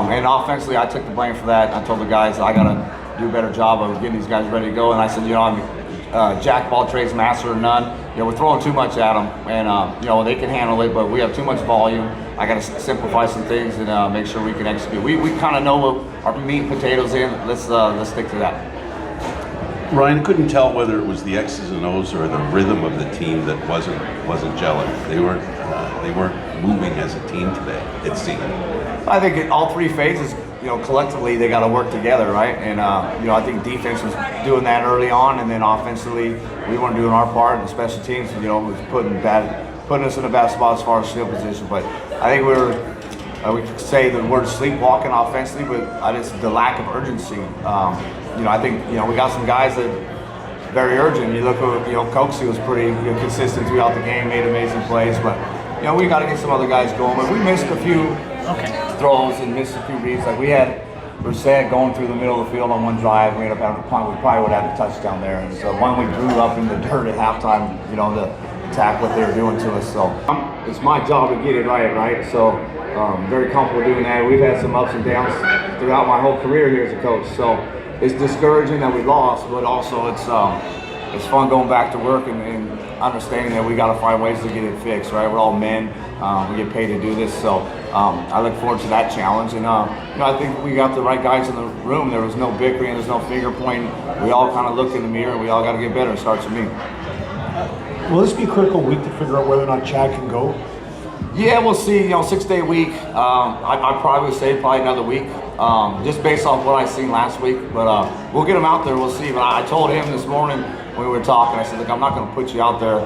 And offensively, I took the blame for that. I told the guys I got to do a better job of getting these guys ready to go. And I said, I'm jack of all trades, master of none. We're throwing too much at them, and they can handle it, but we have too much volume. I got to simplify some things and make sure we can execute. We kind of know what our meat and potatoes in. Let's stick to that. Ryan, couldn't tell whether it was the X's and O's or the rhythm of the team that wasn't gelling. They weren't moving as a team today, it seemed. I think in all three phases, collectively they got to work together, right? And I think defense was doing that early on, and then offensively we weren't doing our part, and special teams, was putting us in a bad spot as far as field position. But I think we could say the word sleepwalking offensively, but it's the lack of urgency. I think we got some guys that are very urgent. You look at Coxie was pretty consistent throughout the game, made amazing plays, but we got to get some other guys going. But we missed a few throws and missed a few reads. Like we had Brissett going through the middle of the field on one drive. We ended up having a punt. We probably would have had a touchdown there. And so one we drew up in the dirt at halftime, to attack what they were doing to us. So it's my job to get it right? So very comfortable doing that. We've had some ups and downs throughout my whole career here as a coach. So it's discouraging that we lost, but also it's fun going back to work and understanding that we got to find ways to get it fixed, right? We're all men. We get paid to do this, so I look forward to that challenge. And I think we got the right guys in the room. There was no bickering, there's no finger pointing. We all kind of looked in the mirror, and we all got to get better. It starts with me. Will this be a critical week to figure out whether or not Chad can go? Yeah, we'll see. 6-day week. I'd probably say another week, just based off what I seen last week. But we'll get him out there. We'll see. But I told him this morning when we were talking, I said, look, I'm not going to put you out there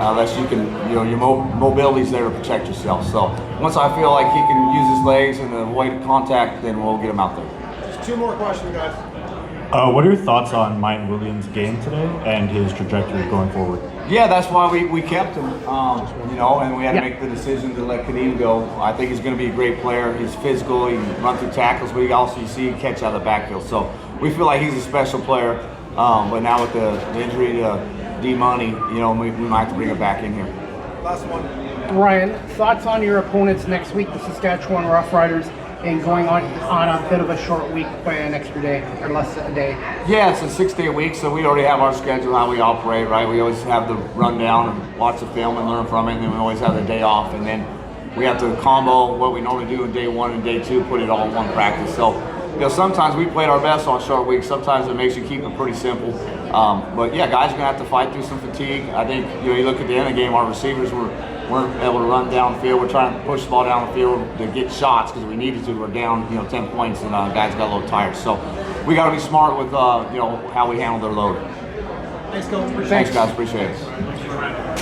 unless you can, your mobility's there to protect yourself. So once I feel like he can use his legs and avoid contact, then we'll get him out there. Just two more questions, guys. What are your thoughts on Mike Williams' game today and his trajectory going forward? Yeah, that's why we kept him, and we had to make the decision to let Kadeem go. I think he's going to be a great player. He's physical, he can run through tackles, but you see him catch out of the backfield. So we feel like he's a special player, but now with the injury to D-Money, we might have to bring him back in here. Last one. Ryan, thoughts on your opponents next week, the Saskatchewan Roughriders, and going on a bit of a short week by an extra day or less a day? Yeah, it's a 6-day week, so we already have our schedule, how we operate, right? We always have the rundown and watch the film and learn from it, and then we always have the day off, and then we have to combo what we normally do in day one and day two, put it all in one practice. So, sometimes we played our best on short weeks. Sometimes it makes you keep it pretty simple. But yeah, guys are gonna have to fight through some fatigue. I think you look at the end of the game, our receivers weren't able to run downfield. We're trying to push the ball down the field to get shots because we needed to. We're down 10 points, and guys got a little tired. So we got to be smart with how we handle their load. Thanks, Coach. Thanks, guys. Appreciate it.